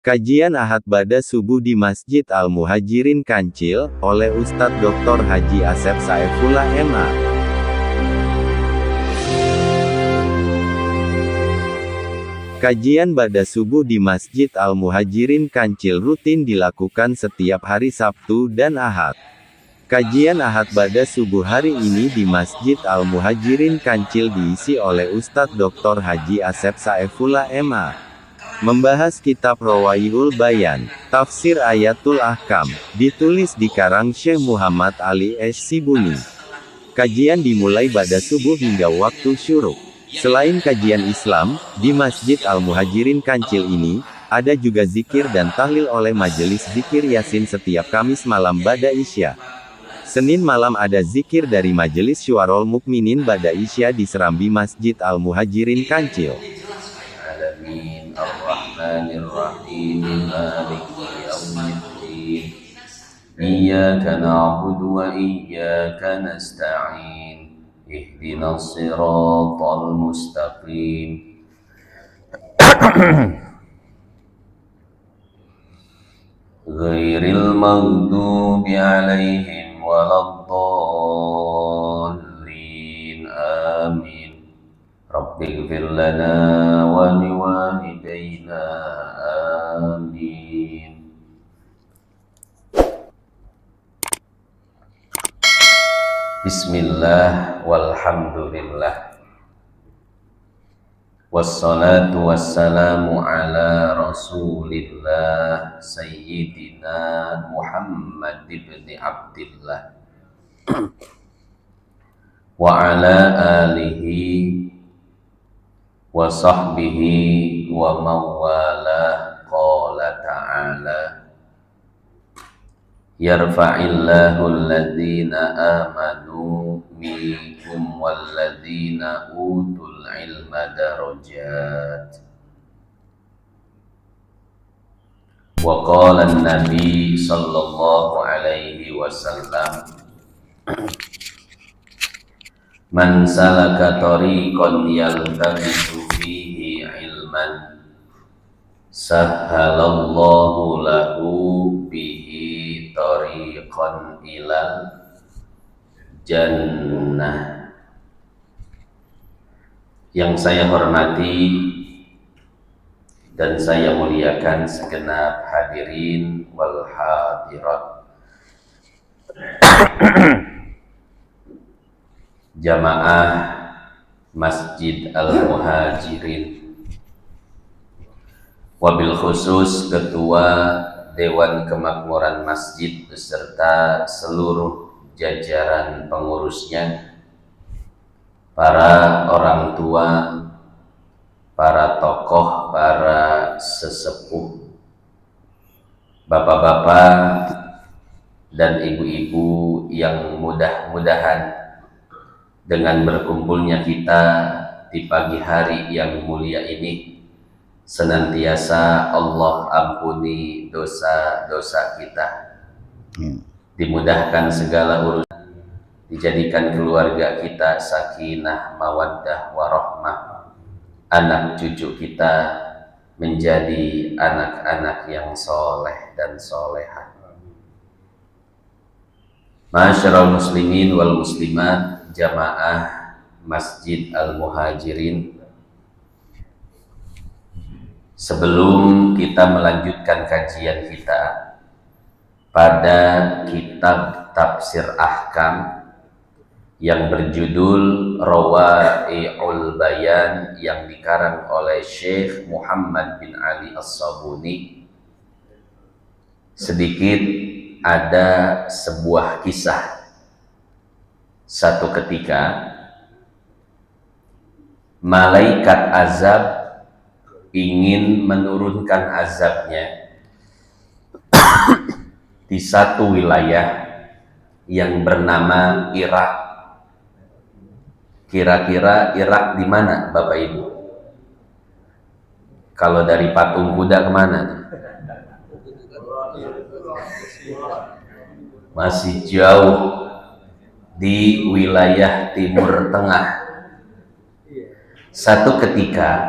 Kajian Ahad pada subuh di Masjid Al-Muhajirin Kancil, oleh Ustadz Dr. Haji Asep Saifullah MA. Kajian pada subuh di Masjid Al-Muhajirin Kancil rutin dilakukan setiap hari Sabtu dan Ahad. Kajian Ahad pada subuh hari ini di Masjid Al-Muhajirin Kancil diisi oleh Ustadz Dr. Haji Asep Saifullah MA. Membahas kitab Rawaihul Bayan, Tafsir Ayatul Ahkam, ditulis di karang Syekh Muhammad Ali Sibuni. Kajian dimulai pada subuh hingga waktu syuruk. Selain kajian Islam, di Masjid Al-Muhajirin Kancil ini, ada juga zikir dan tahlil oleh Majelis Zikir Yasin setiap Kamis malam ba'da Isya. Senin malam ada zikir dari Majelis Syuarol Mukminin ba'da Isya di serambi Masjid Al-Muhajirin Kancil. Ar-Rahmanir-Rahim Maliki Yawmiddin Iyyaka na'budu wa iyyaka nasta'in Ihdinas siratal mustaqim Ghairil maghdubi 'alaihim waladdallin amin Rabbighfir lana wa liwalidayna amin. Bismillah walhamdulillah wassalatu wassalamu ala rasulillah sayyidina Muhammad ibn Abdillah wa ala alihi wa sahbihi wa mawala qala ta'ala yarfa'illahu alladhina amanu minkum walladhina utul ilma darajat wa qala an-nabi sallallahu alaihi wasallam Man salaka tariqan yaltamisu fihi ilman sahhalallahu lahu bihi tariqan ilal jannah. Yang saya hormati dan saya muliakan segenap hadirin wal hadirat Jamaah Masjid Al-Muhajirin, wabil khusus Ketua Dewan Kemakmuran Masjid beserta seluruh jajaran pengurusnya, para orang tua, para tokoh, para sesepuh, bapak-bapak dan ibu-ibu yang mudah-mudahan dengan berkumpulnya kita di pagi hari yang mulia ini senantiasa Allah ampuni dosa-dosa kita, dimudahkan segala urusan, dijadikan keluarga kita sakinah mawaddah warahmah, anak cucu kita menjadi anak-anak yang soleh dan solehah. Ma'asyiral muslimin wal muslimat, jamaah Masjid Al-Muhajirin, sebelum kita melanjutkan kajian kita pada kitab Tafsir Ahkam yang berjudul Rawaihul Bayan yang dikarang oleh Syekh Muhammad bin Ali As-Sabuni, sedikit ada sebuah kisah. Satu ketika malaikat azab ingin menurunkan azabnya di satu wilayah yang bernama Irak. Kira-kira Irak di mana, Bapak Ibu? Kalau dari patung kuda kemana? Masih jauh, di wilayah Timur Tengah. Satu ketika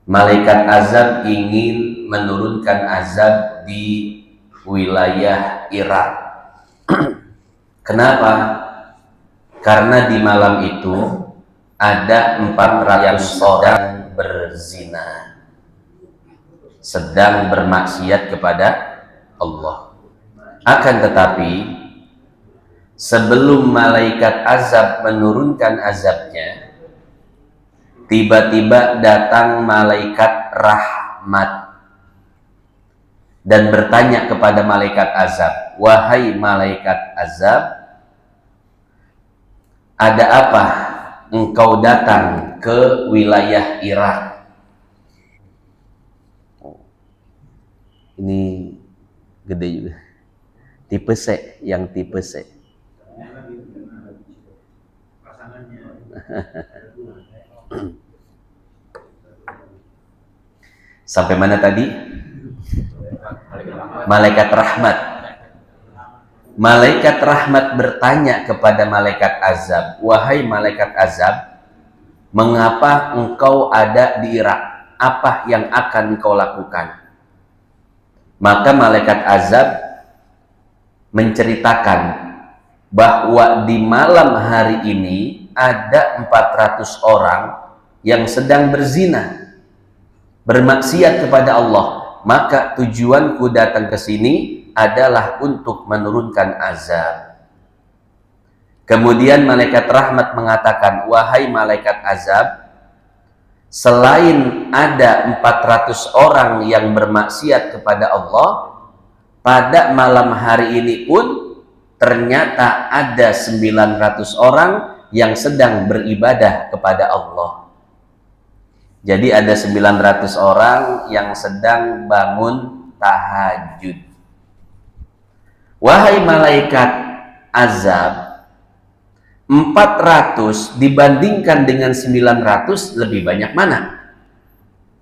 malaikat azab ingin menurunkan azab di wilayah Irak. Kenapa? Karena di malam itu ada 400 orang berzina, sedang bermaksiat kepada Allah. Akan tetapi sebelum malaikat azab menurunkan azabnya, tiba-tiba datang malaikat rahmat dan bertanya kepada malaikat azab, "Wahai malaikat azab, ada apa engkau datang ke wilayah Irak?" Ini gede juga. Tipe C, yang tipe C. Sampai mana tadi? Malaikat rahmat. Malaikat rahmat bertanya kepada malaikat azab, "Wahai malaikat azab, mengapa engkau ada di Irak? Apa yang akan engkau lakukan?" Maka malaikat azab menceritakan bahwa di malam hari ini ada 400 orang yang sedang berzina, bermaksiat kepada Allah. Maka tujuanku datang ke sini adalah untuk menurunkan azab. Kemudian malaikat rahmat mengatakan, "Wahai malaikat azab, selain ada 400 orang yang bermaksiat kepada Allah, pada malam hari ini pun ternyata ada 900 orang yang sedang beribadah kepada Allah." Jadi ada 900 orang yang sedang bangun tahajud. Wahai malaikat azab, 400 dibandingkan dengan 900 lebih banyak mana?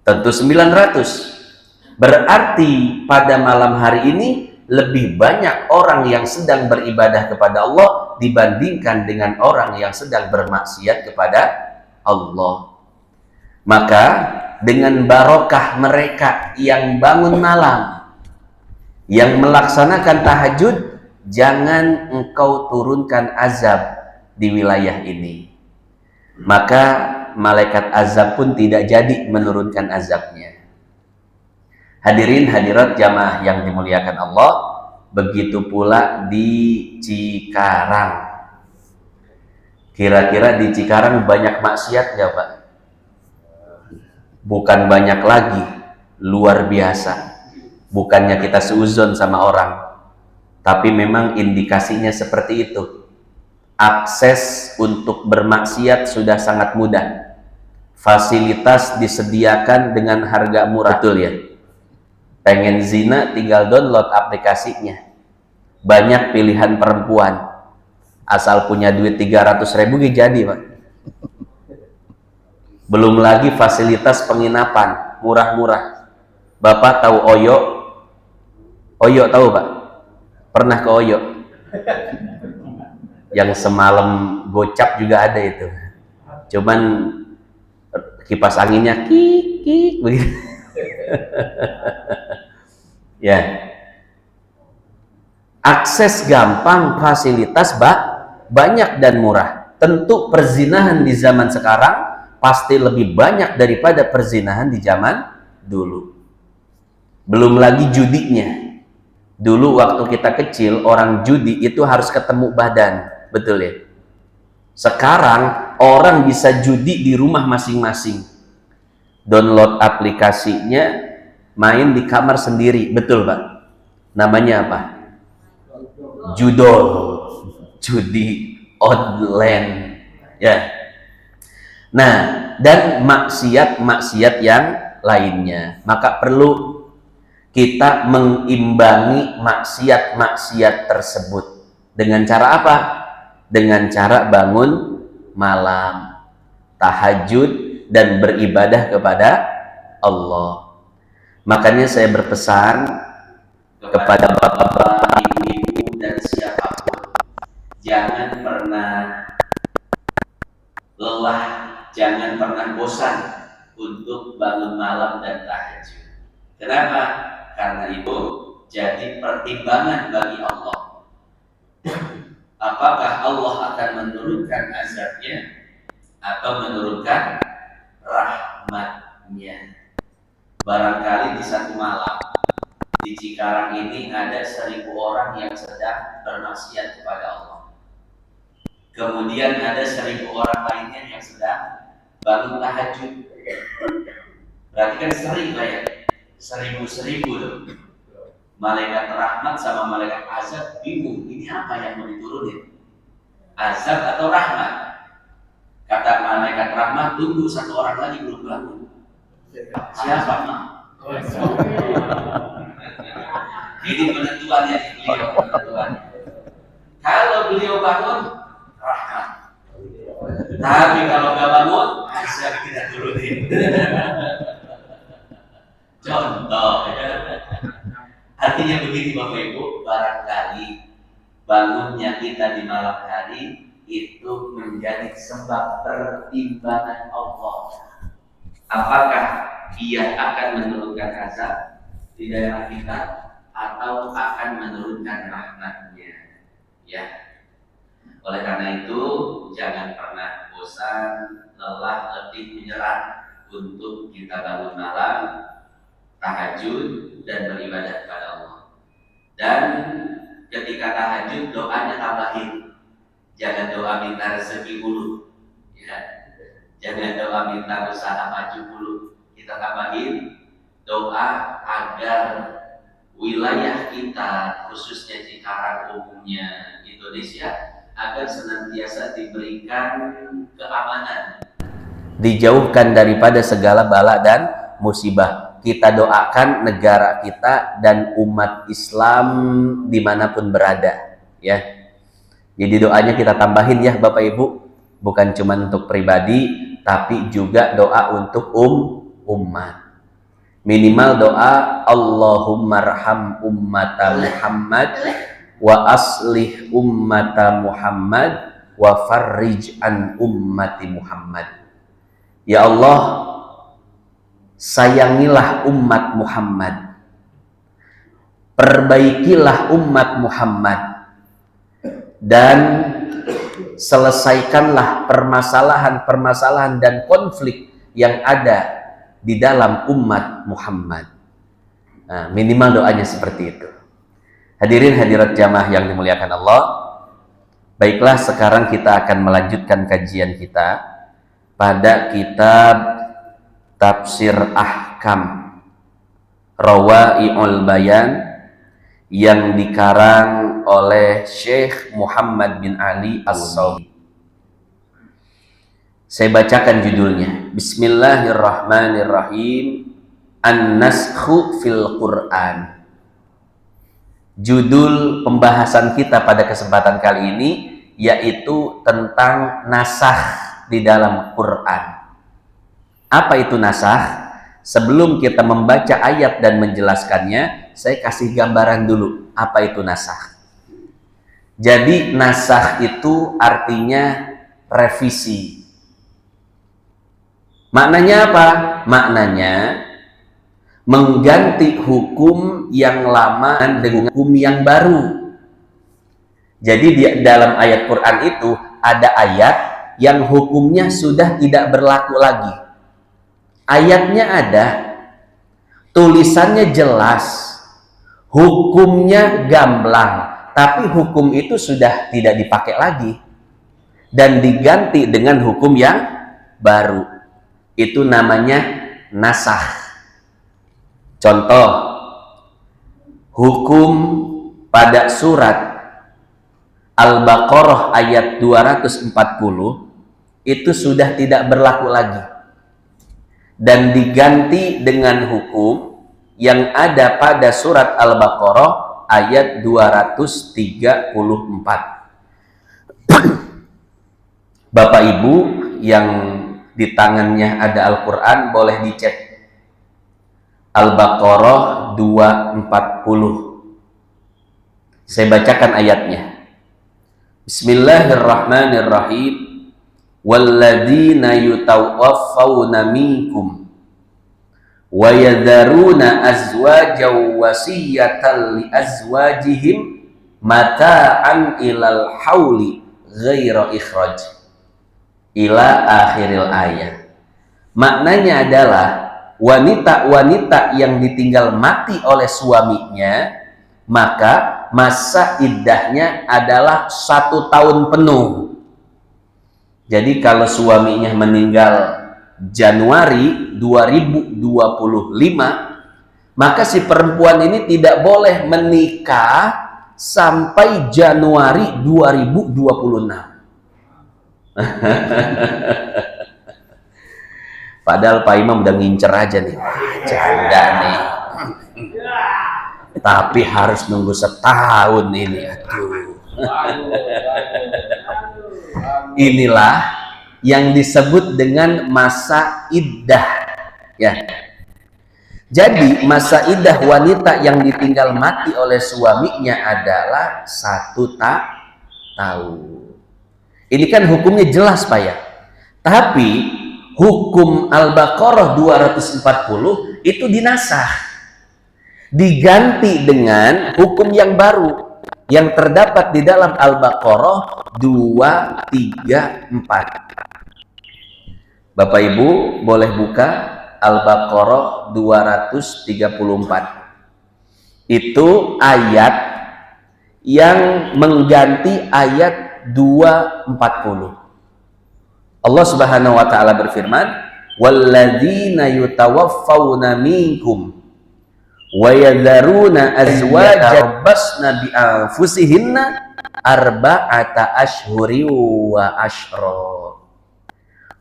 Tentu 900. Berarti pada malam hari ini lebih banyak orang yang sedang beribadah kepada Allah dibandingkan dengan orang yang sedang bermaksiat kepada Allah. Maka dengan barokah mereka yang bangun malam, yang melaksanakan tahajud, jangan engkau turunkan azab di wilayah ini. Maka malaikat azab pun tidak jadi menurunkan azabnya. Hadirin hadirat jamaah yang dimuliakan Allah, begitu pula di Cikarang. Kira-kira di Cikarang banyak maksiat nggak, Pak? Bukan banyak lagi, luar biasa. Bukannya kita seuzon sama orang, tapi memang indikasinya seperti itu. Akses untuk bermaksiat sudah sangat mudah. Fasilitas disediakan dengan harga murah. Betul ya? Pengen zina tinggal download aplikasinya. Banyak pilihan perempuan. Asal punya duit 300.000 jadi, Pak. Belum lagi fasilitas penginapan murah-murah. Bapak tahu Oyo? Oyo tahu, Pak? Pernah ke Oyo? Yang semalam gocap juga ada itu. Cuman kipas anginnya kik kik begitu. Ya. Akses gampang, fasilitas banyak dan murah. Tentu perzinahan di zaman sekarang pasti lebih banyak daripada perzinahan di zaman dulu. Belum lagi judinya. Dulu waktu kita kecil, orang judi itu harus ketemu badan. Betul ya? Sekarang orang bisa judi di rumah masing-masing. Download aplikasinya, main di kamar sendiri. Betul, Pak? Namanya apa? Judol. Judi online. Ya. Nah, dan maksiat-maksiat yang lainnya. Maka perlu kita mengimbangi maksiat-maksiat tersebut. Dengan cara apa? Dengan cara bangun malam, tahajud, dan beribadah kepada Allah. Makanya saya berpesan kepada bapak-bapak, ibu-ibu, dan siapapun, jangan pernah lelah, jangan pernah bosan untuk bangun malam dan tahajud. Kenapa? Karena itu jadi pertimbangan bagi Allah. Apakah Allah akan menurunkan azabnya atau menurunkan rahmatnya? Barangkali di satu malam di Cikarang ini ada 1.000 orang yang sedang bermaksiat kepada Allah. Kemudian ada 1.000 orang lainnya yang sedang bangun tahajud. Berarti kan sering lah ya, 1.000 loh. Malaikat rahmat sama malaikat azab bingung, ini apa yang mau diturunin? Azab atau rahmat? Kata malaikat rahmat, tunggu 1 orang lagi belum bangun. Siapa mah? Ini penentuannya beliau, penentuannya. Kalau beliau bangun, rahmat. Tapi kalau nggak bangun, azab tidak turunin. Contoh, ya. Artinya begini Bapak Ibu, barangkali bangunnya kita di malam hari itu menjadi sebab pertimbangan Allah. Apakah Ia akan menurunkan azab di daerah kita atau akan menurunkan rahmatnya? Ya. Oleh karena itu, jangan pernah bosan, lelah, letih, menyerah untuk kita bangun malam, tahajud dan beribadah kepada Allah. Dan ketika tahajud, doanya tambahin. Jangan doa minta rezeki dulu, ya. Jangan doa minta usaha maju dulu. Kita tambahin doa agar wilayah kita, khususnya Cikarang umumnya Indonesia, agar senantiasa diberikan keamanan, dijauhkan daripada segala bala dan musibah. Kita doakan negara kita dan umat Islam dimanapun berada, ya. Jadi doanya kita tambahin ya Bapak Ibu, bukan cuma untuk pribadi, tapi juga doa untuk umat. Minimal doa Allahumma arham ummata Muhammad wa aslih ummata Muhammad wa farrij an ummati Muhammad. Ya Allah, sayangilah umat Muhammad, perbaikilah umat Muhammad, dan selesaikanlah permasalahan-permasalahan dan konflik yang ada di dalam umat Muhammad. Nah, minimal doanya seperti itu. Hadirin hadirat jamaah yang dimuliakan Allah, baiklah sekarang kita akan melanjutkan kajian kita pada kitab Tafsir Ahkam Rawai'ul Bayan yang dikarang oleh Syekh Muhammad bin Ali As-Sawi. Saya bacakan judulnya. Bismillahirrahmanirrahim. An-Naskhu fil Quran. Judul pembahasan kita pada kesempatan kali ini yaitu tentang nasakh di dalam Quran. Apa itu nasakh? Sebelum kita membaca ayat dan menjelaskannya, saya kasih gambaran dulu apa itu nasakh. Jadi nasakh itu artinya revisi. Maknanya apa? Maknanya mengganti hukum yang lama dengan hukum yang baru. Jadi di dalam ayat Quran itu ada ayat yang hukumnya sudah tidak berlaku lagi. Ayatnya ada, tulisannya jelas, hukumnya gamblang, tapi hukum itu sudah tidak dipakai lagi dan diganti dengan hukum yang baru. Itu namanya nasakh. Contoh, hukum pada surat Al-Baqarah ayat 240 itu sudah tidak berlaku lagi dan diganti dengan hukum yang ada pada surat Al-Baqarah ayat 234. Bapak Ibu yang di tangannya ada Al-Quran boleh dicek Al-Baqarah 240. Saya bacakan ayatnya. Bismillahirrahmanirrahim. Walladzina yutawaffawna minkum wa yadharuna azwajan wasiyatan li azwajihim mata'an ilal hauli ghaira ikhraj ila akhiril ayat. Maknanya adalah wanita-wanita yang ditinggal mati oleh suaminya, maka masa iddahnya adalah 1 tahun penuh. Jadi kalau suaminya meninggal Januari 2025, maka si perempuan ini tidak boleh menikah sampai Januari 2026. Padahal Pak Imam udah ngincer aja nih, janda nih, tapi harus nunggu setahun ini. Aduh. Inilah yang disebut dengan masa iddah, ya. Jadi masa iddah wanita yang ditinggal mati oleh suaminya adalah 1 tahun. Ini kan hukumnya jelas Pak ya. Tapi hukum Al-Baqarah 240 itu dinasah, diganti dengan hukum yang baru yang terdapat di dalam Al-Baqarah 234. Bapak Ibu boleh buka Al-Baqarah 234. Itu ayat yang mengganti ayat 240. Allah Subhanahu wa taala berfirman, "Walladzina yutawaffawna minkum wa yadharuna azwajan basna bi anfusihinna arba'ata ashhuri wa ashra."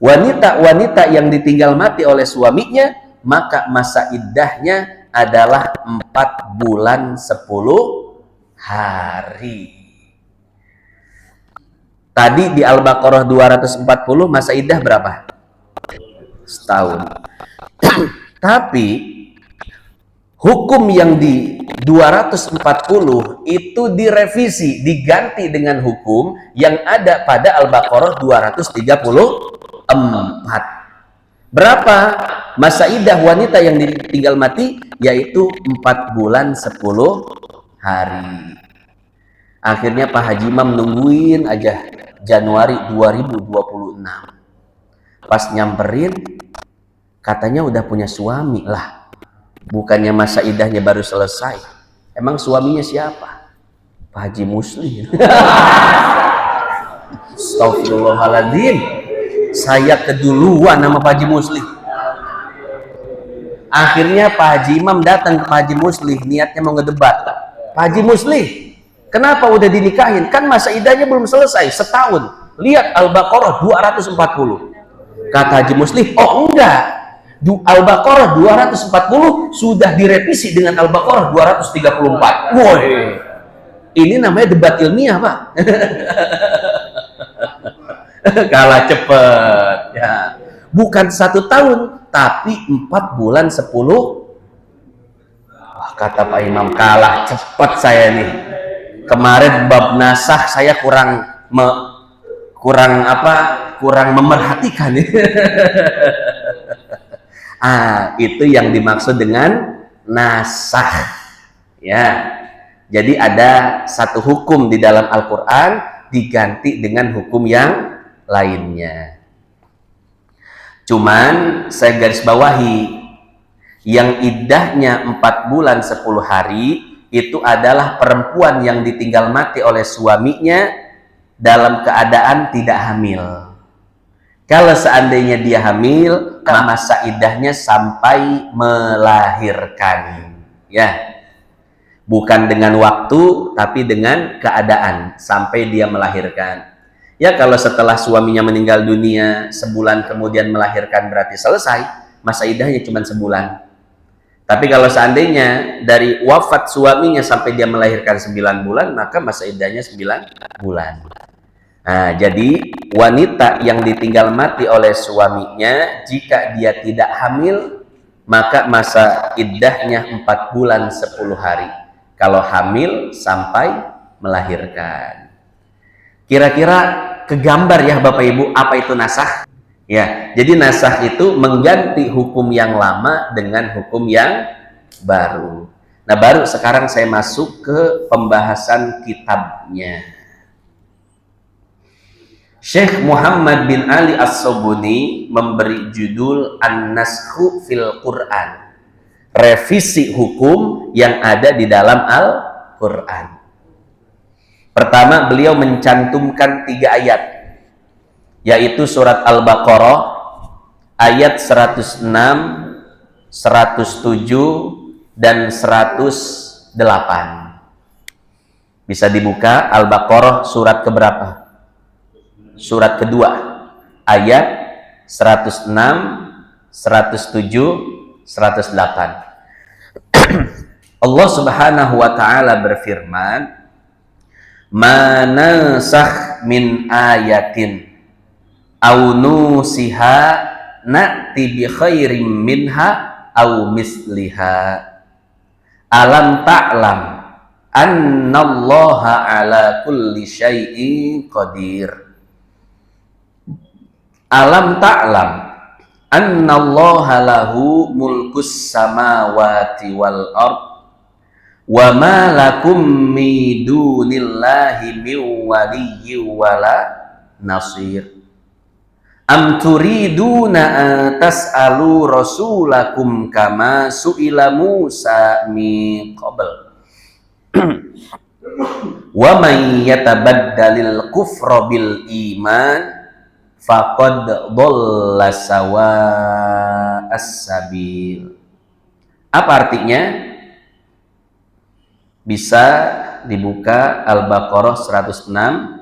Wanita-wanita yang ditinggal mati oleh suaminya, maka masa iddahnya adalah 4 bulan 10 hari. Tadi di Al-Baqarah 240 masa iddah berapa? Setahun. Tapi hukum yang di 240 itu direvisi, diganti dengan hukum yang ada pada Al-Baqarah 234. Berapa masa iddah wanita yang ditinggal mati? Yaitu 4 bulan 10 hari. Akhirnya Pak Haji Imam nungguin aja Januari 2026. Pas nyamperin, katanya udah punya suami lah. Bukannya masa iddahnya baru selesai. Emang suaminya siapa? Pak Haji Musli. Astagfirullahaladzim. Saya keduluan nama Pak Haji Musli. Akhirnya Pak Haji Imam datang ke Pak Haji Musli, niatnya mau ngedebat. Pak Haji Musli, kenapa udah dinikahin? Kan masa iddahnya belum selesai, setahun. Lihat Al-Baqarah 240. Kata Haji Musli, oh enggak. Al-Baqarah 240 sudah direvisi dengan Al-Baqarah 234. Woi, ini namanya debat ilmiah, Pak. Kalah cepet. Ya. Bukan 1 tahun, tapi 4 bulan 10. Wah, kata Pak Imam, kalah cepet saya nih. Kemarin bab nasah saya kurang memerhatikan. Itu yang dimaksud dengan nasah. Ya. Jadi ada satu hukum di dalam Al-Qur'an diganti dengan hukum yang lainnya. Cuman saya garis bawahi, yang iddahnya 4 bulan 10 hari itu adalah perempuan yang ditinggal mati oleh suaminya dalam keadaan tidak hamil. Kalau seandainya dia hamil, masa iddahnya sampai melahirkan. Ya, bukan dengan waktu, tapi dengan keadaan sampai dia melahirkan. Ya, kalau setelah suaminya meninggal dunia, sebulan kemudian melahirkan berarti selesai, masa iddahnya cuma sebulan. Tapi kalau seandainya dari wafat suaminya sampai dia melahirkan 9 bulan, maka masa iddahnya 9 bulan. Nah, jadi wanita yang ditinggal mati oleh suaminya, jika dia tidak hamil, maka masa iddahnya 4 bulan 10 hari. Kalau hamil sampai melahirkan. Kira-kira kegambar ya Bapak Ibu, apa itu nasah? Ya, jadi nasakh itu mengganti hukum yang lama dengan hukum yang baru. Nah, baru sekarang saya masuk ke pembahasan kitabnya. Syekh Muhammad bin Ali As-Sobuni memberi judul An-Naskhu fil Quran, revisi hukum yang ada di dalam Al-Quran. Pertama, beliau mencantumkan 3 ayat, yaitu surat Al-Baqarah ayat 106, 107, dan 108. Bisa dibuka Al-Baqarah surat keberapa? Surat kedua, ayat 106, 107, 108. Allah Subhanahu wa taala berfirman, "Ma nansakh min ayatin aw nusiha na'ti bi khairim minha aw misliha. Alam ta'lam annallaha ala kulli syai'in qadir." Alam ta'lam annallaha lahu mulkus samawati wal ard wa ma lakum min dunillahi min waliyyin wala nasir. Am turiduna tas'alu rasulakum kama su'ila Musa min qabl. Wa man yatabaddalil kufra bil iman faqad dhalla sawa'as sabil. Apa artinya? Bisa dibuka Al-Baqarah 106,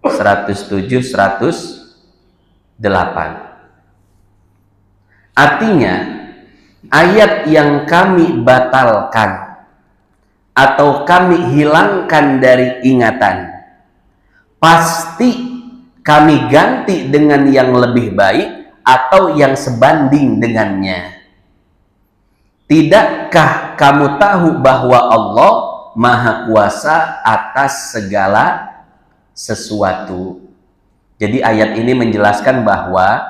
107, 108. Artinya, ayat yang kami batalkan atau kami hilangkan dari ingatan, pasti kami ganti dengan yang lebih baik atau yang sebanding dengannya. Tidakkah kamu tahu bahwa Allah Maha Kuasa atas segala sesuatu? Jadi ayat ini menjelaskan bahwa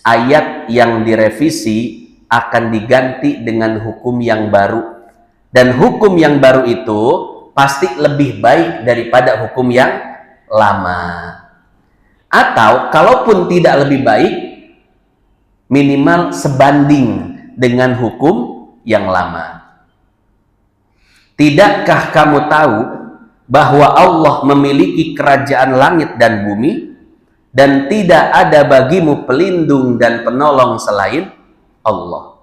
ayat yang direvisi akan diganti dengan hukum yang baru. Dan hukum yang baru itu pasti lebih baik daripada hukum yang lama. Atau kalaupun tidak lebih baik, minimal sebanding dengan hukum yang lama. Tidakkah kamu tahu bahwa Allah memiliki kerajaan langit dan bumi, dan tidak ada bagimu pelindung dan penolong selain Allah?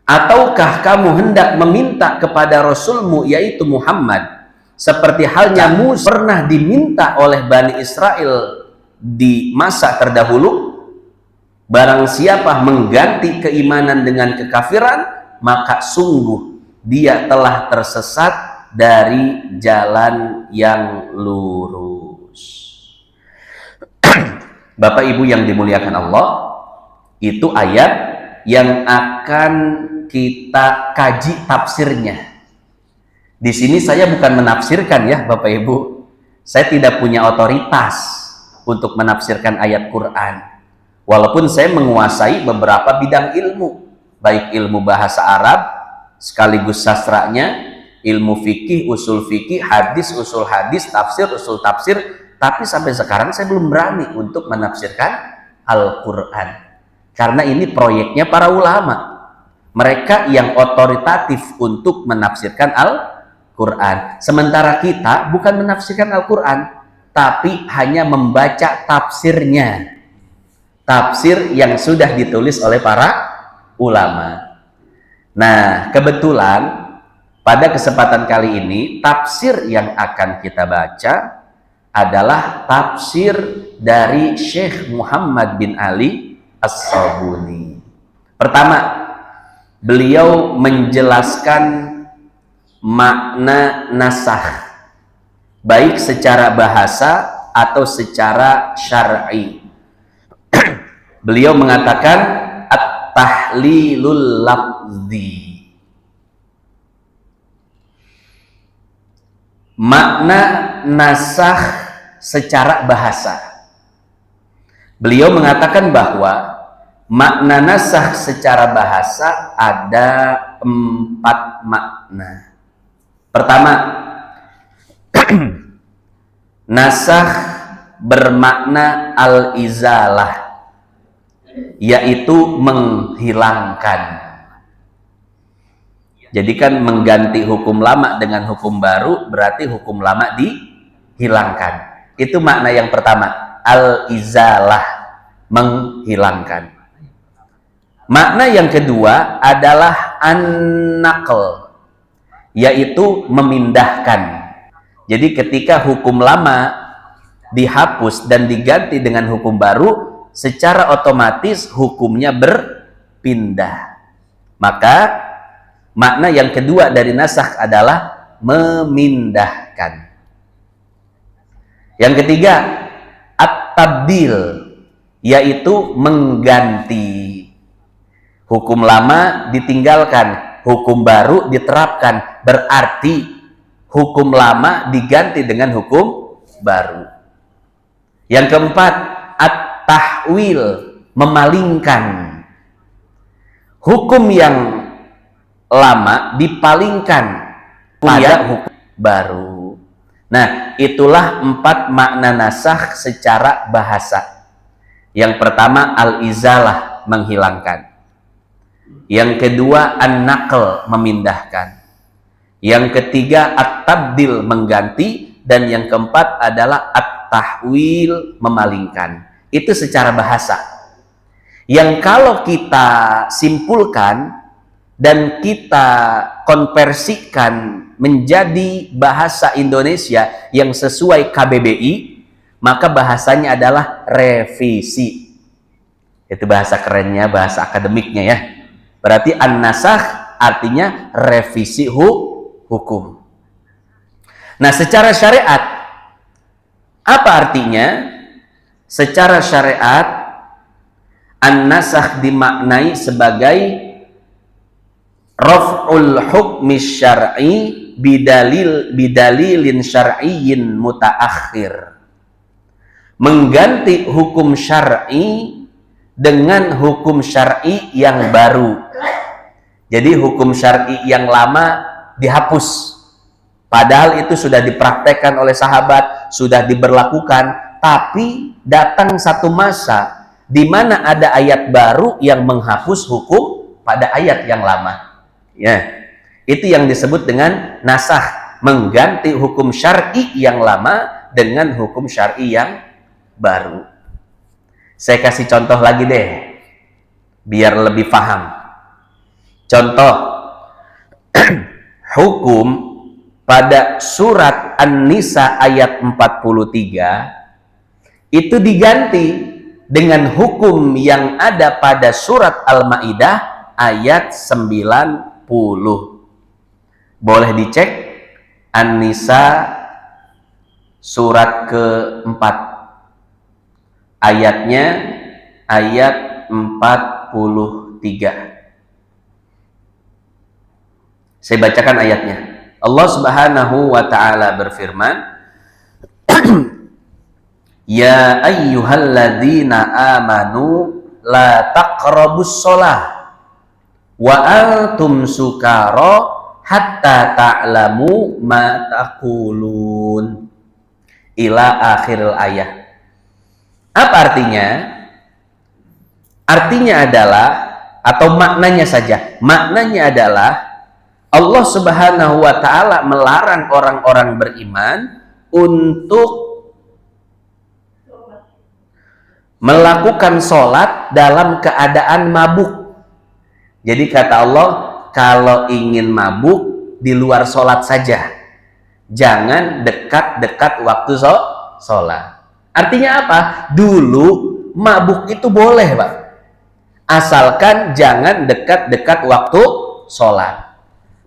Ataukah kamu hendak meminta kepada Rasulmu, yaitu Muhammad, seperti halnya Musa pernah diminta oleh Bani Israel di masa terdahulu? Barang siapa mengganti keimanan dengan kekafiran, maka sungguh dia telah tersesat dari jalan yang lurus. Bapak Ibu yang dimuliakan Allah, itu ayat yang akan kita kaji tafsirnya. Di sini saya bukan menafsirkan ya Bapak Ibu. Saya tidak punya otoritas untuk menafsirkan ayat Quran. Walaupun saya menguasai beberapa bidang ilmu, baik ilmu bahasa Arab sekaligus sastranya, ilmu fikih, usul fikih, hadis, usul hadis, tafsir, usul tafsir, tapi sampai sekarang saya belum berani untuk menafsirkan Al-Quran. Karena ini proyeknya para ulama. Mereka yang otoritatif untuk menafsirkan Al-Quran. Sementara kita bukan menafsirkan Al-Quran, tapi hanya membaca tafsirnya. Tafsir yang sudah ditulis oleh para ulama. Nah, kebetulan pada kesempatan kali ini, tafsir yang akan kita baca adalah tafsir dari Syekh Muhammad bin Ali As-Sobuni. Pertama, beliau menjelaskan makna nasakh, baik secara bahasa atau secara syar'i. Beliau mengatakan at-tahlilul lafzi. Makna nasakh secara bahasa. Beliau mengatakan bahwa makna nasakh secara bahasa ada 4 makna. Pertama, nasakh bermakna al-izalah, yaitu menghilangkan. Jadi kan mengganti hukum lama dengan hukum baru berarti hukum lama dihilangkan. Itu makna yang pertama, al-izalah, menghilangkan. Makna yang kedua adalah an-naql, yaitu memindahkan. Jadi ketika hukum lama dihapus dan diganti dengan hukum baru, secara otomatis hukumnya berpindah. Maka makna yang kedua dari nasakh adalah memindahkan. Yang ketiga, at-tabdil, yaitu mengganti. Hukum lama ditinggalkan, hukum baru diterapkan, berarti hukum lama diganti dengan hukum baru. Yang keempat, at-tahwil, memalingkan. Hukum yang lama dipalingkan pada hukum baru. Nah, itulah 4 makna nasakh secara bahasa. Yang pertama, al-izalah, menghilangkan. Yang kedua, an-naql, memindahkan. Yang ketiga, at-tabdil, mengganti. Dan yang keempat adalah at-tahwil, memalingkan. Itu secara bahasa. Yang kalau kita simpulkan dan kita konversikan menjadi bahasa Indonesia yang sesuai KBBI, maka bahasanya adalah revisi. Itu bahasa kerennya, bahasa akademiknya ya. Berarti an-nasakh artinya revisi hukum. Nah, secara syariat apa artinya? Secara syariat an-nasakh dimaknai sebagai raf'ul hukmi syar'i bidalilin syar'iyyin mutaakhir. Mengganti hukum syar'i dengan hukum syar'i yang baru. Jadi hukum syar'i yang lama dihapus. Padahal itu sudah dipraktekkan oleh sahabat, sudah diberlakukan, tapi datang satu masa di mana ada ayat baru yang menghapus hukum pada ayat yang lama. Ya, itu yang disebut dengan nasakh, mengganti hukum syar'i yang lama dengan hukum syar'i yang baru. Saya kasih contoh lagi deh, biar lebih paham. Contoh, hukum pada surat An-Nisa ayat 43 itu diganti dengan hukum yang ada pada surat Al-Maidah ayat 90. Boleh dicek An-Nisa surat ke-4, ayatnya ayat 43. Saya bacakan ayatnya. Allah Subhanahu wa ta'ala berfirman, Ya ayyuhalladzina amanu la taqrabus shalah wa antum sukara hatta ta'lamu ma taqulun, ila akhiril ayat. Apa artinya? Artinya adalah, atau maknanya saja, maknanya adalah Allah Subhanahu wa ta'ala melarang orang-orang beriman untuk melakukan sholat dalam keadaan mabuk. Jadi kata Allah, kalau ingin mabuk di luar sholat saja, jangan dekat-dekat waktu sholat. Artinya apa? Dulu mabuk itu boleh, Pak, asalkan jangan dekat-dekat waktu sholat.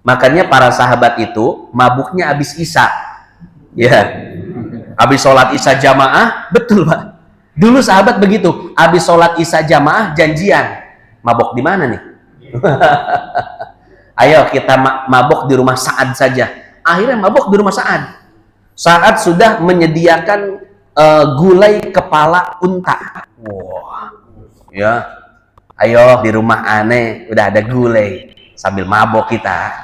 Makanya para sahabat itu mabuknya habis isya, ya, habis sholat isya jamaah, betul Pak. Dulu sahabat begitu, habis sholat isya jamaah janjian, mabuk di mana nih? Ayo kita mabuk di rumah Sa'ad saja. Akhirnya mabuk di rumah Sa'ad. Sa'ad sudah menyediakan gulai kepala unta. Wah, ya, ayo di rumah aneh udah ada gulai, sambil mabok kita.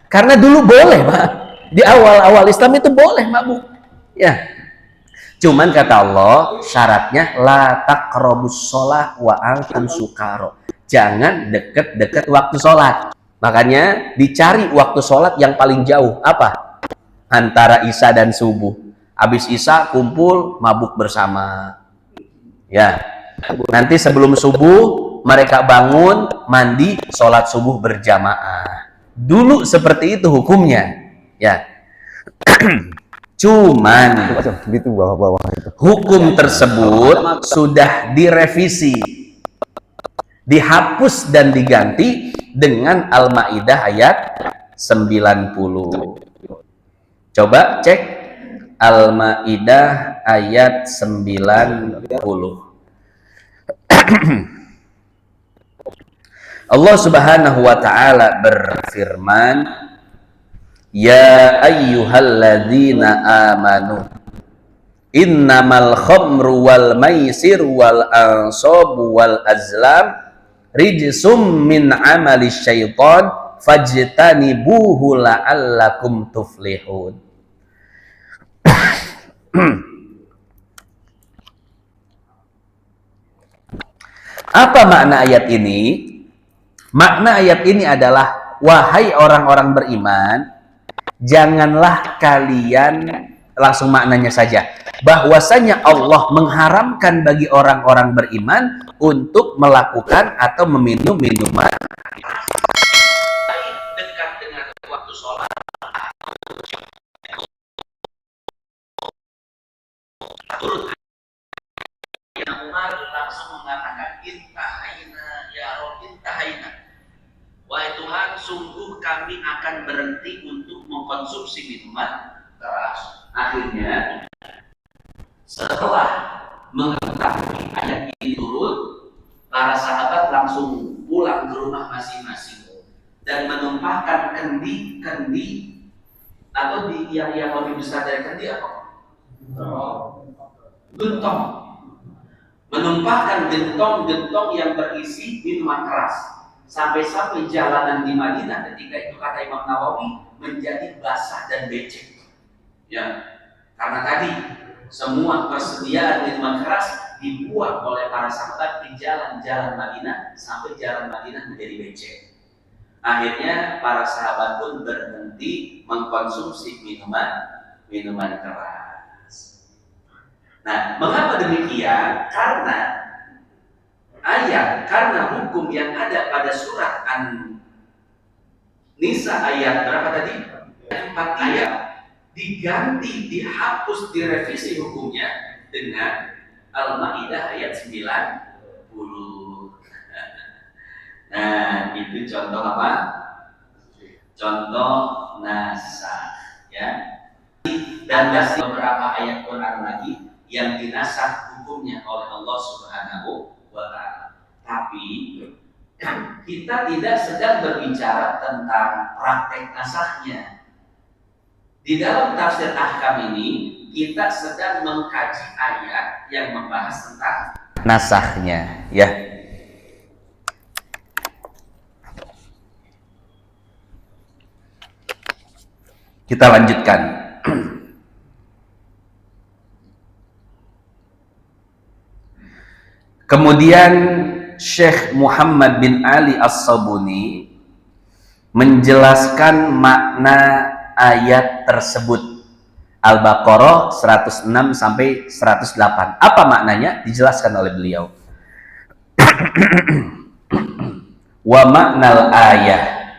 Karena dulu boleh, Pak. Di awal-awal Islam itu boleh mabuk. Ya. Cuman kata Allah, syaratnya la taqrabus shalah wa antum sukaro. Jangan deket-deket waktu sholat. Makanya dicari waktu sholat yang paling jauh. Apa? Antara Isya dan subuh. Habis Isya kumpul mabuk bersama. Ya. Nanti sebelum subuh mereka bangun, mandi, sholat subuh berjamaah. Dulu seperti itu hukumnya. Ya. Cuman hukum tersebut sudah direvisi, dihapus dan diganti dengan Al-Maidah ayat 90. Coba cek Al-Maidah ayat 90. Allah Subhanahu wa taala berfirman, ya ayyuhalladzina amanu innamal khamru wal maisir wal ansabu wal azlam rijsum min amali syaitan fajtanibuhu la'allakum tuflihun. Apa makna ayat ini? Makna ayat ini adalah, wahai orang-orang beriman, janganlah kalian, langsung maknanya saja, bahwasanya Allah mengharamkan bagi orang-orang beriman untuk melakukan atau meminum minuman dekat dengan waktu sholat. Umar langsung mengatakan, intahaina ya Rob, intahaina, wahai Tuhan, sungguh kami akan berhenti untuk mengkonsumsi minuman keras. Akhirnya setelah mengetahui ayat ini turun, para sahabat langsung pulang ke rumah masing-masing dan menumpahkan kendi-kendi, atau di yang lebih besar dari kendi apa? Gentong. Menumpahkan gentong-gentong yang berisi minuman keras sampai-sampai jalanan di Madinah ketika itu, kata Imam Nawawi, menjadi basah dan becek. Ya, karena tadi semua persediaan minuman keras dibuat oleh para sahabat di jalan-jalan Madinah sampai jalan Madinah menjadi becek. Akhirnya para sahabat pun berhenti mengkonsumsi minuman keras. Nah, mengapa demikian? Karena hukum yang ada pada surat An-Nisa ayat berapa tadi? 4 ayat diganti, dihapus, direvisi hukumnya dengan Al-Maidah ayat 90. Nah, itu contoh apa? Contoh nasakh, ya. Dan masih beberapa ayat Quran lagi yang dinasakh hukumnya oleh Allah Subhanahu wa ta'ala. Tapi kita tidak sedang berbicara tentang praktek nasakhnya. Di dalam tafsir ahkam ini kita sedang mengkaji ayat yang membahas tentang nasakhnya, ya. Kita lanjutkan. Kemudian Syekh Muhammad bin Ali As-Sabuni menjelaskan makna ayat tersebut. Al-Baqarah 106 sampai 108. Apa maknanya? Dijelaskan oleh beliau. Wa maknal ayah,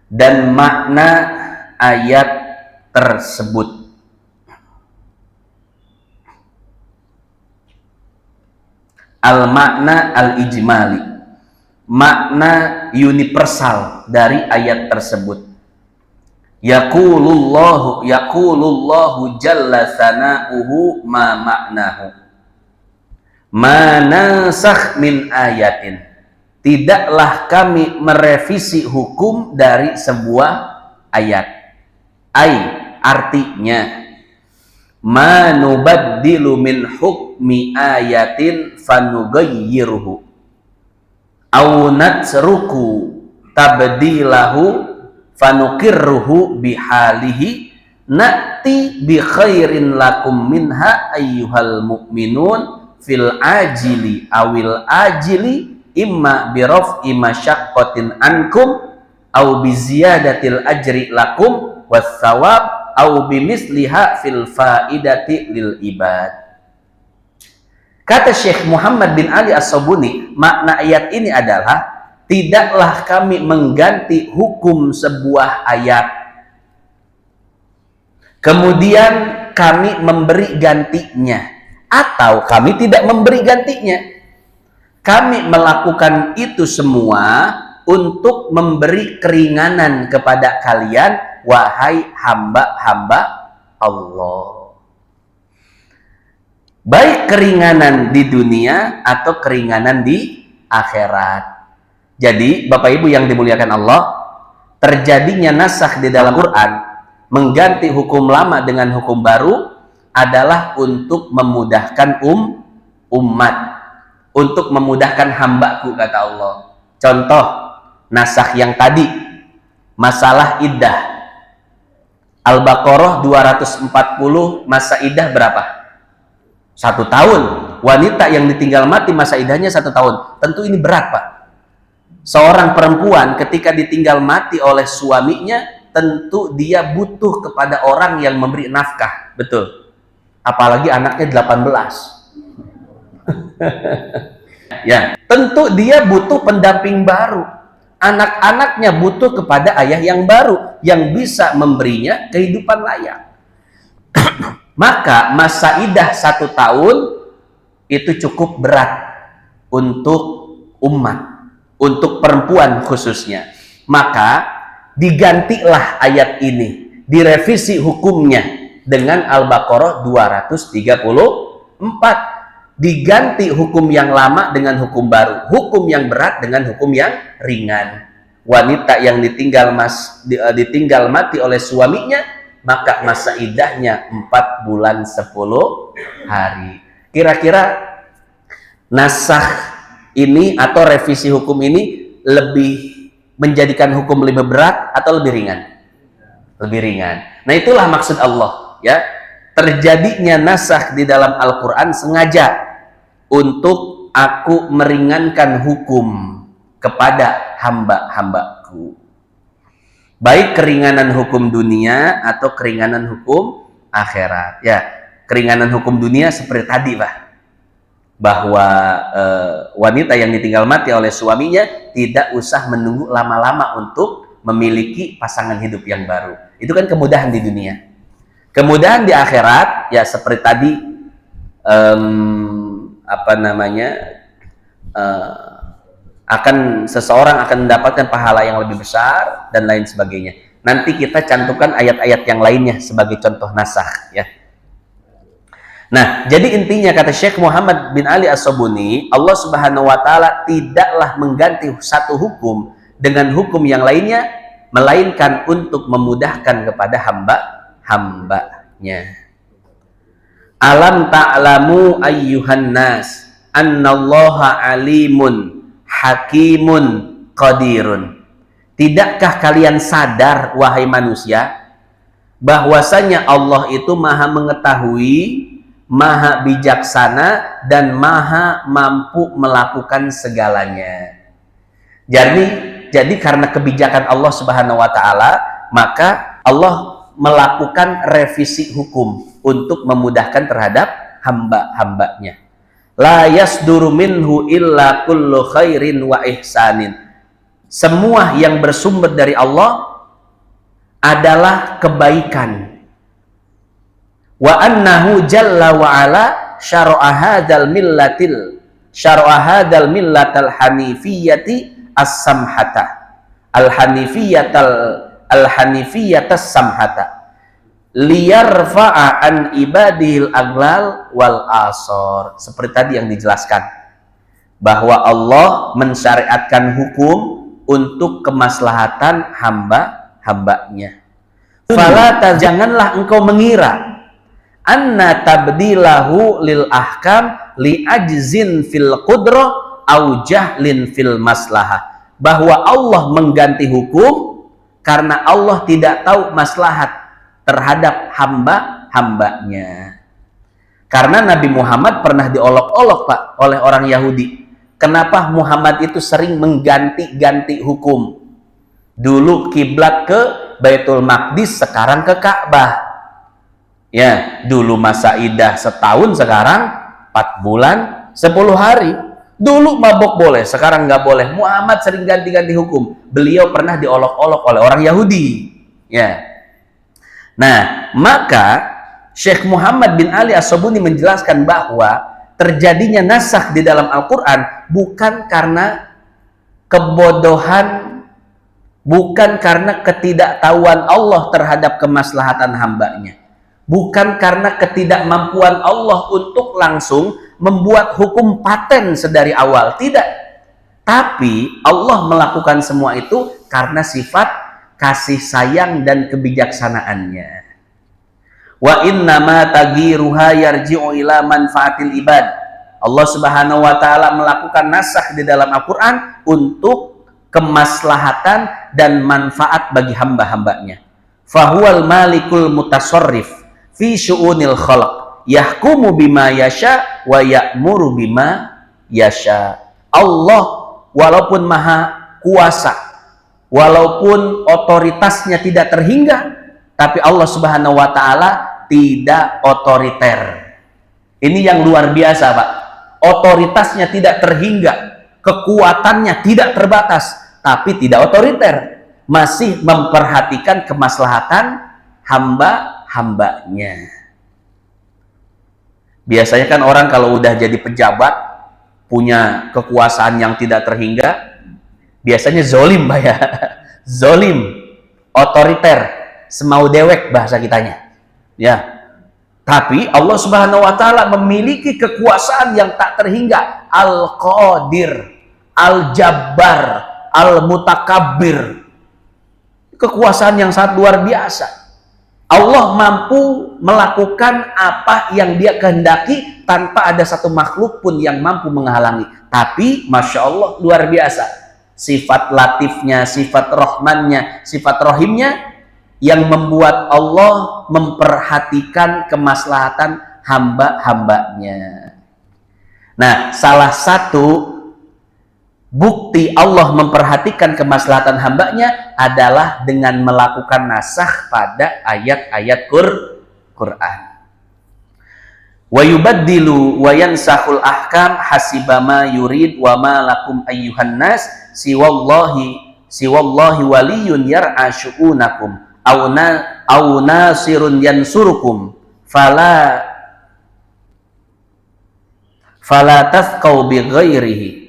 dan makna ayat tersebut. Al-makna al-ijmali, makna universal dari ayat tersebut. Yaqulullahu jalla sana'uhu ma maknahu ma nasakh min ayatin. Tidaklah kami merevisi hukum dari sebuah ayat. Artinya ma nubaddilu min hukmi ayatin fanughayyiruhu aw natsruku tabdilahu fanuqirruhu bihalihi na'ti bi khairin lakum minha ayyuhal mu'minun fil ajili awil ajili imma bi raf'i masyaqqatin ankum aw bi ziyadatil ajri lakum was thawab aw bi misliha fil faidati lil ibad. Kata Syekh Muhammad bin Ali As-Sabuni, makna ayat ini adalah tidaklah kami mengganti hukum sebuah ayat kemudian kami memberi gantinya, atau kami tidak memberi gantinya. Kami melakukan itu semua untuk memberi keringanan kepada kalian, wahai hamba-hamba Allah. Baik keringanan di dunia atau keringanan di akhirat. Jadi Bapak Ibu yang dimuliakan Allah, terjadinya nasakh di dalam Quran, mengganti hukum lama dengan hukum baru adalah untuk memudahkan umat, untuk memudahkan hambaku, kata Allah. Contoh nasakh yang tadi, masalah iddah. Al-Baqarah 240, masa iddah berapa? 1 tahun. Wanita yang ditinggal mati masa iddahnya 1 tahun. Tentu ini berat, Pak. Seorang perempuan ketika ditinggal mati oleh suaminya, tentu dia butuh kepada orang yang memberi nafkah. Betul. Apalagi anaknya 18. Ya, tentu dia butuh pendamping baru. Anak-anaknya butuh kepada ayah yang baru, yang bisa memberinya kehidupan layak. Maka masa iddah 1 tahun itu cukup berat untuk umat, untuk perempuan khususnya. Maka digantilah ayat ini, direvisi hukumnya dengan Al-Baqarah 234. Diganti hukum yang lama dengan hukum baru, hukum yang berat dengan hukum yang ringan. Wanita yang ditinggal mati oleh suaminya, maka masa iddahnya 4 bulan 10 hari. Kira-kira nasakh ini atau revisi hukum ini lebih menjadikan hukum lebih berat atau lebih ringan? Lebih ringan. Nah, itulah maksud Allah, ya. Terjadinya nasakh di dalam Al-Quran sengaja untuk aku meringankan hukum kepada hamba-hambaku. Baik keringanan hukum dunia atau keringanan hukum akhirat. Ya, keringanan hukum dunia seperti tadi, Pak. Bahwa wanita yang ditinggal mati oleh suaminya tidak usah menunggu lama-lama untuk memiliki pasangan hidup yang baru. Itu kan kemudahan di dunia. Kemudahan di akhirat, ya seperti tadi, seseorang akan mendapatkan pahala yang lebih besar dan lain sebagainya. Nanti kita cantumkan ayat-ayat yang lainnya sebagai contoh nasakh, ya. Nah, jadi intinya kata Syekh Muhammad bin Ali As-Sabuni, Allah Subhanahu wa taala tidaklah mengganti satu hukum dengan hukum yang lainnya, melainkan untuk memudahkan kepada hambanya. Alam ta'lamu ayyuhan nas annallaha alimun hakimun qadirun. Tidakkah kalian sadar, wahai manusia, bahwasanya Allah itu maha mengetahui, maha bijaksana, dan maha mampu melakukan segalanya. Jadi karena kebijakan Allah Subhanahu wa taala, maka Allah melakukan revisi hukum untuk memudahkan terhadap hamba-hambanya. La yasduru minhu illa kullu khairin wa ihsanin. Semua yang bersumber dari Allah adalah kebaikan. Wa annahu jalla wa ala syara'a hadzal millatal hanifiyyati as-samhata. Al-hanifiyatas samhata liyarfa'a an ibadihil aglal wal asor. Seperti tadi yang dijelaskan, bahwa Allah mensyariatkan hukum untuk kemaslahatan hamba-hambanya. Fala janganlah engkau mengira anna tabdilahu lil ahkam li ajzin fil qudrah au jahlin fil maslahah, bahwa Allah mengganti hukum karena Allah tidak tahu maslahat terhadap hamba-hambanya. Karena Nabi Muhammad pernah diolok-olok, Pak, oleh orang Yahudi. Kenapa Muhammad itu sering mengganti-ganti hukum? Dulu kiblat ke Baitul Maqdis, sekarang ke Ka'bah. Ya, dulu masa idah setahun, sekarang 4 bulan 10 hari. Dulu mabok boleh, sekarang nggak boleh. Muhammad sering ganti-ganti hukum. Beliau pernah diolok-olok oleh orang Yahudi. Ya. Nah, maka Syekh Muhammad bin Ali As-Sabuni menjelaskan bahwa terjadinya nasakh di dalam Al-Quran bukan karena kebodohan, bukan karena ketidaktahuan Allah terhadap kemaslahatan hambanya, bukan karena ketidakmampuan Allah untuk langsung membuat hukum paten sedari awal, tidak. Tapi Allah melakukan semua itu karena sifat kasih sayang dan kebijaksanaannya. Wa innama taghiruha yarji'u ila manfaatil ibad. Allah Subhanahu wa taala melakukan nasakh di dalam Al-Qur'an untuk kemaslahatan dan manfaat bagi hamba-hambanya. Fahuwal malikul mutasarrif fi syu'unil khalq, yahkumu bima yasha wa ya'muru bima yasha. Allah walaupun maha kuasa, walaupun otoritasnya tidak terhingga, tapi Allah Subhanahu wa taala tidak otoriter. Ini yang luar biasa, Pak. Otoritasnya tidak terhingga, kekuatannya tidak terbatas, tapi tidak otoriter. Masih memperhatikan kemaslahatan hamba-hambanya. Biasanya kan orang kalau udah jadi pejabat, punya kekuasaan yang tidak terhingga, biasanya zolim, Pak ya. Zolim, otoriter, semau dewek bahasa kitanya. Ya. Tapi Allah Subhanahu wa taala memiliki kekuasaan yang tak terhingga, Al-Qadir, Al-Jabbar, Al-Mutakabbir. Kekuasaan yang sangat luar biasa. Allah mampu melakukan apa yang Dia kehendaki tanpa ada satu makhluk pun yang mampu menghalangi. Tapi Masya Allah luar biasa. Sifat latifnya, sifat rahmannya, sifat rohimnya yang membuat Allah memperhatikan kemaslahatan hamba-hambanya. Nah, salah satu bukti Allah memperhatikan kemaslahatan hambanya adalah dengan melakukan nasakh pada ayat-ayat Quran. Wa yubaddilu wa yansahul ahkam hasibama yurid wa ma lakum ayyuhan nas siwallahi waliyun yar'a syu'unakum au nasirun yansurukum fala tathqau bi ghairihi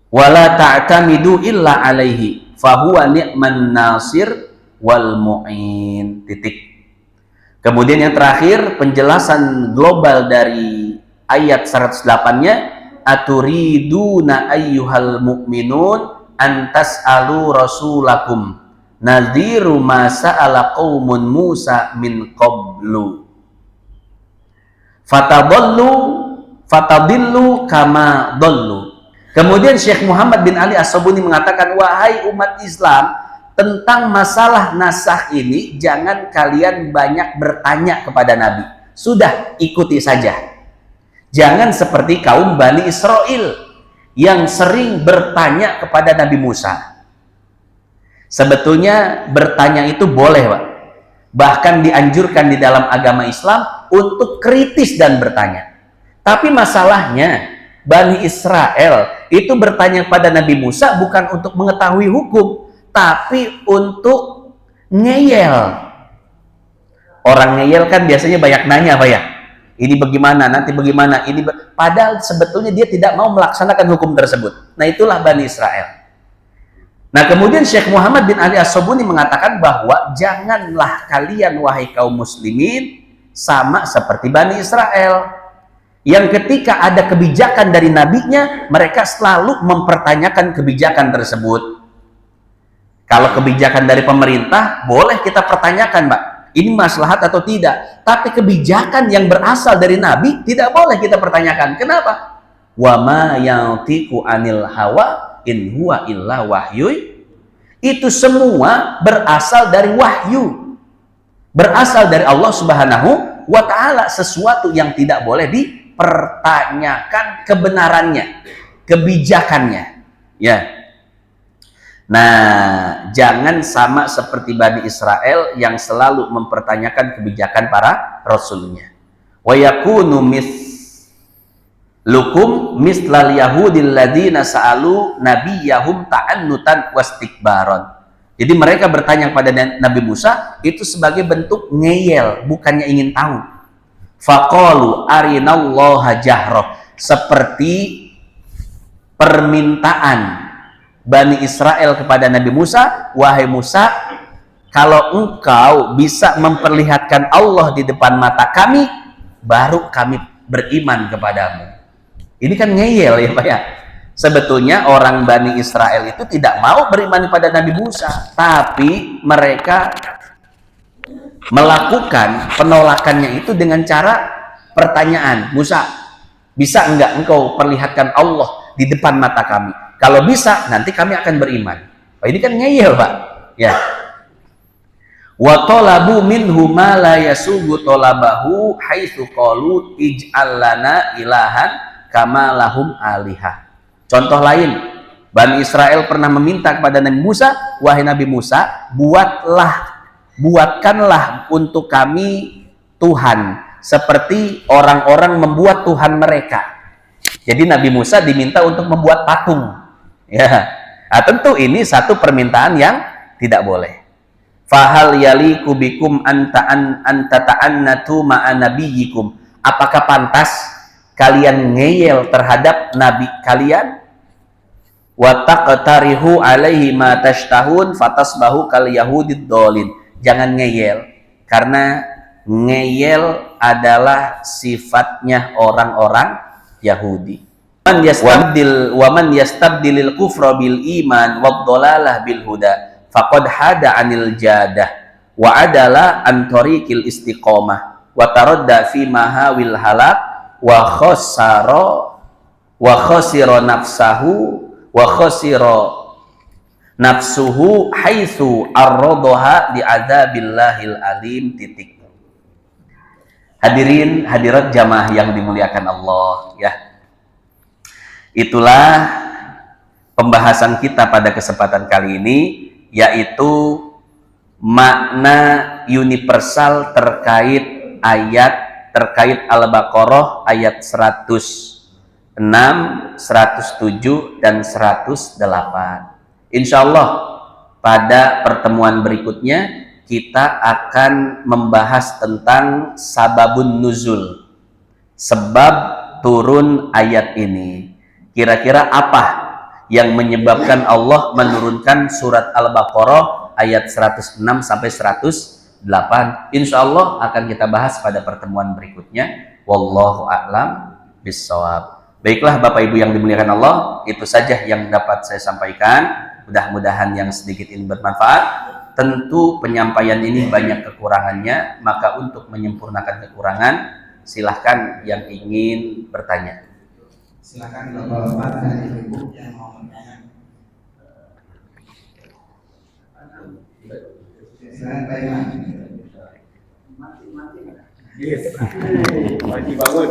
wala ta'tamidu illa alaihi fahuwa ni'man nasir wal mu'in. Titik. Kemudian yang terakhir, penjelasan global dari ayat 108-nya, aturiduna ayyuhal mu'minun antas'alu rasulakum nadhiru ma sa'ala qaumun Musa min qablu fatadillu kama dallu. Kemudian Syekh Muhammad bin Ali As-Sabuni mengatakan, wahai umat Islam, tentang masalah nasakh ini jangan kalian banyak bertanya kepada Nabi, sudah ikuti saja. Jangan seperti kaum Bani Israel yang sering bertanya kepada Nabi Musa. Sebetulnya bertanya itu boleh, Pak. Bahkan dianjurkan di dalam agama Islam untuk kritis dan bertanya. Tapi masalahnya Bani Israel itu bertanya pada Nabi Musa bukan untuk mengetahui hukum, tapi untuk ngeyel. Orang ngeyel kan biasanya banyak nanya, Pak ya. Ini bagaimana, nanti bagaimana, ini padahal sebetulnya dia tidak mau melaksanakan hukum tersebut. Nah, itulah Bani Israel. Nah, kemudian Syekh Muhammad bin Ali As-Sabuni mengatakan bahwa janganlah kalian wahai kaum muslimin sama seperti Bani Israel, yang ketika ada kebijakan dari nabinya, mereka selalu mempertanyakan kebijakan tersebut. Kalau kebijakan dari pemerintah, boleh kita pertanyakan, Mbak. ini maslahat atau tidak. Tapi kebijakan yang berasal dari Nabi tidak boleh kita pertanyakan. Kenapa? Wa ma yantiqu anil hawa in huwa illa wahyu. Itu semua berasal dari wahyu, berasal dari Allah Subhanahu wa ta'ala, sesuatu yang tidak boleh dipertanyakan kebenarannya, kebijakannya, ya. Nah, jangan sama seperti Bani Israel yang selalu mempertanyakan kebijakan para rasulnya. Wa yakunu lukum mislal yahudil ladina sa'alu nabiyahum ta'annutan wastikbaron. Jadi mereka bertanya kepada Nabi Musa itu sebagai bentuk ngeyel, bukannya ingin tahu. Faqalu arinallaha jahra, seperti permintaan Bani Israel kepada Nabi Musa, wahai Musa, kalau engkau bisa memperlihatkan Allah di depan mata kami, baru kami beriman kepadamu. Ini kan ngeyel ya Pak ya. Sebetulnya orang Bani Israel itu tidak mau beriman pada Nabi Musa, tapi mereka melakukan penolakannya itu dengan cara pertanyaan. Musa, bisa enggak engkau perlihatkan Allah di depan mata kami? Kalau bisa, nanti kami akan beriman. Oh, ini kan ngeyel Pak ya. Wa talabu minhu ma la yasugu talabahu haitsu qalu ij'al lana ilahan kama lahum alihah. Contoh lain, Bani Israel pernah meminta kepada Nabi Musa, wahai Nabi Musa, buatkanlah untuk kami Tuhan seperti orang-orang membuat Tuhan mereka. Jadi Nabi Musa diminta untuk membuat patung. Ya, nah, tentu ini satu permintaan yang tidak boleh. Fahal yaliku bikum anta ta'annatu ma'a nabiyyikum. Apakah pantas kalian ngeyel terhadap nabi kalian? Wa taqtarihu alaihi ma tashtahun fatasbahu kal yahudid dolin. Jangan ngeyel, karena ngeyel adalah sifatnya orang-orang Yahudi. Wa man yastabdilil kufra bil iman wad dhalalah bil huda faqad hada anil jadah wa adala an tariqil istiqamah wa taradda fi mahawil halak wa khasira nafsuhu haitsu arradaha di adzabillahil alim. Titik. Hadirin hadirat jamaah yang dimuliakan Allah ya. Itulah pembahasan kita pada kesempatan kali ini, yaitu makna universal terkait Al-Baqarah ayat 106, 107 dan 108. Insya Allah pada pertemuan berikutnya kita akan membahas tentang sababun nuzul, sebab turun ayat ini. Kira-kira apa yang menyebabkan Allah menurunkan surat Al-Baqarah ayat 106 sampai 108? Insya Allah akan kita bahas pada pertemuan berikutnya. Wallahu a'lam bishawab. Baiklah Bapak Ibu yang dimuliakan Allah, itu saja yang dapat saya sampaikan. Mudah-mudahan yang sedikit ini bermanfaat. Tentu penyampaian ini banyak kekurangannya, maka untuk menyempurnakan kekurangan, silahkan yang ingin bertanya. Silakan Bapak-bapak dan Ibu yang mau bertanya. Silakan Pak Iman. Mati. Yes. Mati bangun.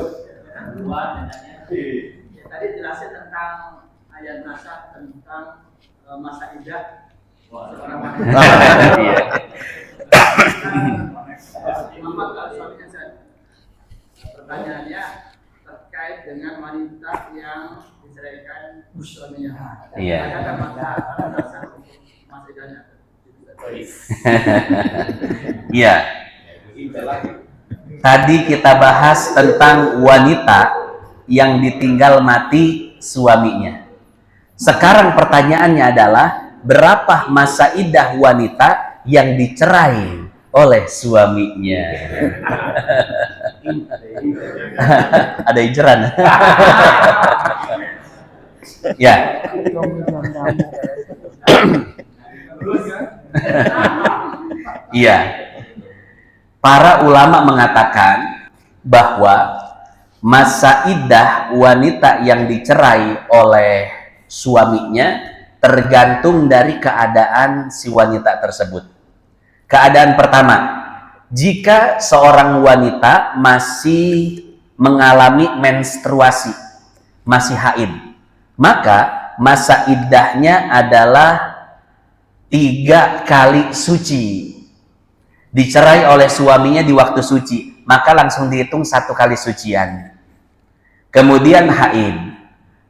Tadi jelasin tentang ayat nasab tentang masa idah seorang wanita. Muhammad kalau suaminya saya. Pertanyaannya terkait dengan wanita yang diceraikan suaminya. Iya. Ada masa masa idahnya. Iya. Tadi kita bahas tentang wanita yang ditinggal mati suaminya. Sekarang pertanyaannya adalah berapa masa idah wanita yang dicerai oleh suaminya? Ada inceran. Ya. Iya. para ulama mengatakan bahwa masa iddah wanita yang dicerai oleh suaminya tergantung dari keadaan si wanita tersebut. Keadaan pertama, jika seorang wanita masih mengalami menstruasi, masih haid, maka masa iddahnya adalah 3 kali suci. Dicerai oleh suaminya di waktu suci, maka langsung dihitung 1 kali sucian. Kemudian haid,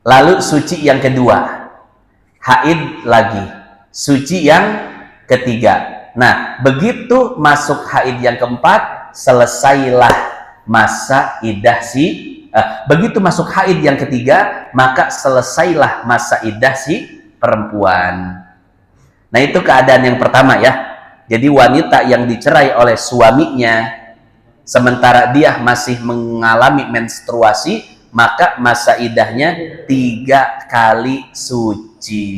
lalu suci yang kedua, haid lagi, suci yang ketiga. Nah, begitu masuk haid yang keempat, selesailah masa iddah begitu masuk haid yang ketiga, maka selesailah masa iddah si perempuan. Nah, itu keadaan yang pertama ya. Jadi wanita yang dicerai oleh suaminya sementara dia masih mengalami menstruasi, maka masa iddahnya 3 kali suci.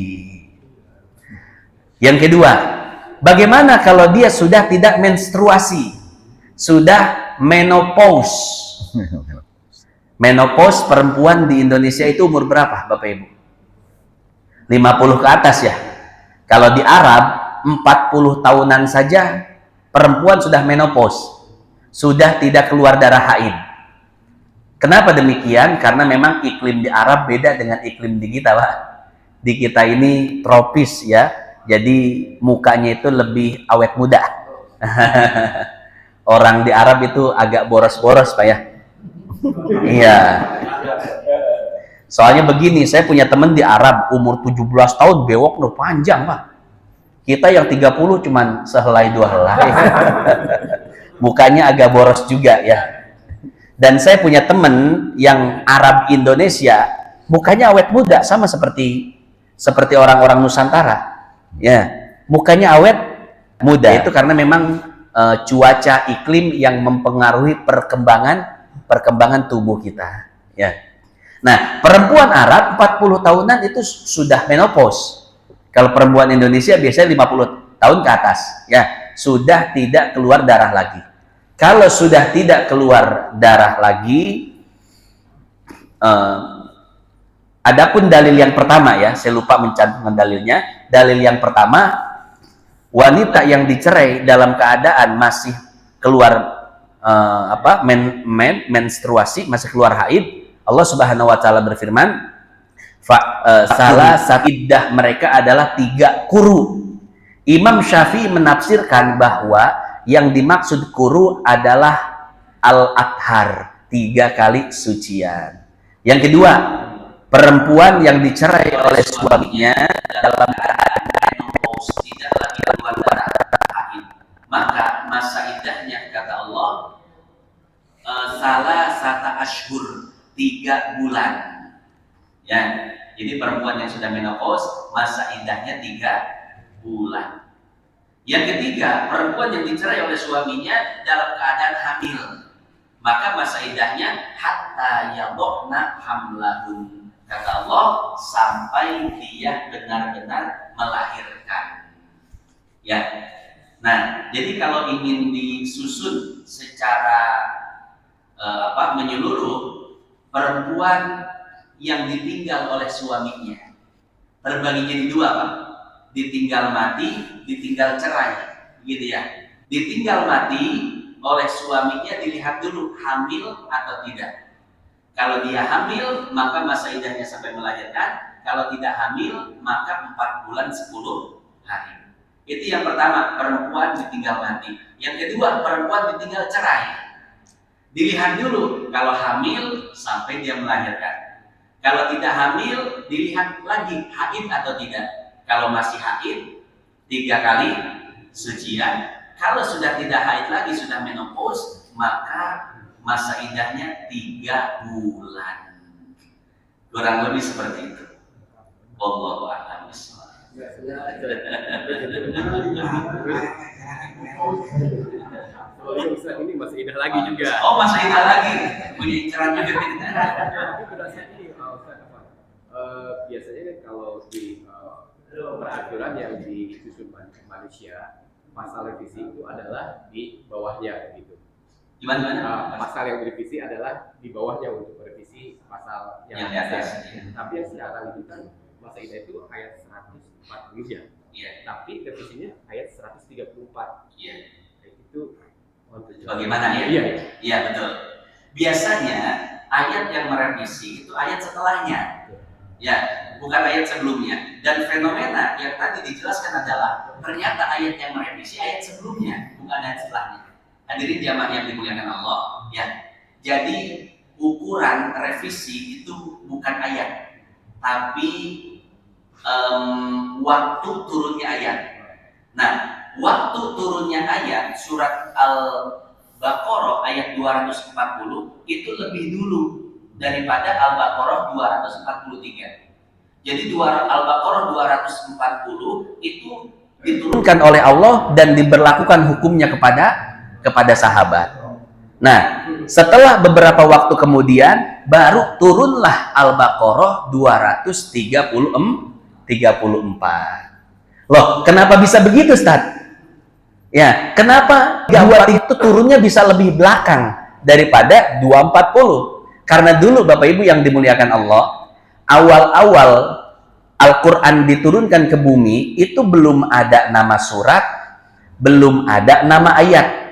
Yang kedua, bagaimana kalau dia sudah tidak menstruasi, sudah menopause? Menopause perempuan di Indonesia itu umur berapa, Bapak Ibu? 50 ke atas ya. Kalau di Arab 40 tahunan saja perempuan sudah menopause, sudah tidak keluar darah haid. Kenapa demikian? Karena memang iklim di Arab beda dengan iklim di kita, Pak. Di kita ini tropis ya, jadi mukanya itu lebih awet muda. Orang di Arab itu agak boros-boros, Pak ya. Iya. Soalnya begini, saya punya teman di Arab umur 17 tahun bewok udah panjang, Pak. Kita yang 30 cuman sehelai 2 helai. Mukanya agak boros juga ya. Dan saya punya teman yang Arab Indonesia, mukanya awet muda sama seperti orang-orang Nusantara. Ya, mukanya awet muda. Itu karena memang cuaca iklim yang mempengaruhi perkembangan tubuh kita, ya. Nah, perempuan Arab 40 tahunan itu sudah menopause. Kalau perempuan Indonesia biasanya 50 tahun ke atas, ya, sudah tidak keluar darah lagi. Kalau sudah tidak keluar darah lagi, adapun dalil yang pertama ya, saya lupa mencantumkan dalilnya. Dalil yang pertama, wanita yang dicerai dalam keadaan masih keluar menstruasi, masih keluar haid, Allah Subhanahu wa taala berfirman, salah satu iddah mereka adalah 3 kuru. Imam Syafi'i menafsirkan bahwa yang dimaksud kuru adalah al-athar, 3 kali sucian. Yang kedua, perempuan yang dicerai oleh suaminya dalam keadaan menopause, tidak lagi keluar darah haid, maka masa iddahnya kata Allah salah satu ashhur, 3 bulan. Ya, jadi perempuan yang sudah menopause masa iddahnya 3 bulan. Yang ketiga, perempuan yang dicerai oleh suaminya dalam keadaan hamil, maka masa iddahnya hatta yadhna hamlahun, kata Allah, sampai dia benar-benar melahirkan. Ya. Nah, jadi kalau ingin disusun secara menyeluruh, perempuan yang ditinggal oleh suaminya terbagi jadi 2, Pak. Ditinggal mati, ditinggal cerai, gitu ya. Ditinggal mati oleh suaminya dilihat dulu hamil atau tidak. Kalau dia hamil, maka masa iddahnya sampai melahirkan. Kalau tidak hamil, maka 4 bulan 10 hari. Itu yang pertama, perempuan ditinggal mati. Yang kedua, perempuan ditinggal cerai. Dilihat dulu, kalau hamil sampai dia melahirkan. Kalau tidak hamil, dilihat lagi haid atau tidak. Kalau masih haid, 3 kali sucian. Kalau sudah tidak haid lagi, sudah menopause, maka masa iddahnya 3 bulan. Kurang lebih seperti itu. Wallahu a'lam bishawab. Ini masih indah lagi juga. Oh, masih indah lagi. Punya inceran juga. Tapi berdasarkan ini, biasanya kan kalau di peraturan yang disusun Malaysia, pasal revisi itu adalah di bawahnya gitu. Gimana? Pasal yang direvisi adalah di bawahnya untuk merevisi pasal yang Yang di atas. Tapi yang sekarang itu kan masa idah itu ayat 140 ya. Iya. Tapi revisinya ayat 134. Iya. Itu Bagaimana ya? Iya. Iya, betul. Biasanya ayat yang merevisi itu ayat setelahnya. Ya, bukan ayat sebelumnya. Dan fenomena yang tadi dijelaskan adalah ternyata ayat yang merevisi ayat sebelumnya, bukan ayat setelahnya. Hadirin jamaah yang dimuliakan Allah, ya. Jadi ukuran revisi itu bukan ayat, tapi waktu turunnya ayat. Nah, waktu turunnya ayat surat Al-Baqarah ayat 240 itu lebih dulu daripada Al-Baqarah 243. Jadi Al-Baqarah 240 itu diturunkan oleh Allah dan diberlakukan hukumnya kepada sahabat. Nah, setelah beberapa waktu kemudian baru turunlah Al-Baqarah 234. Loh, kenapa bisa begitu, Ustaz? Ya, kenapa Jawab itu turunnya bisa lebih belakang daripada 240? Karena dulu Bapak Ibu yang dimuliakan Allah, awal-awal Al-Quran diturunkan ke bumi itu belum ada nama surat, belum ada nama ayat.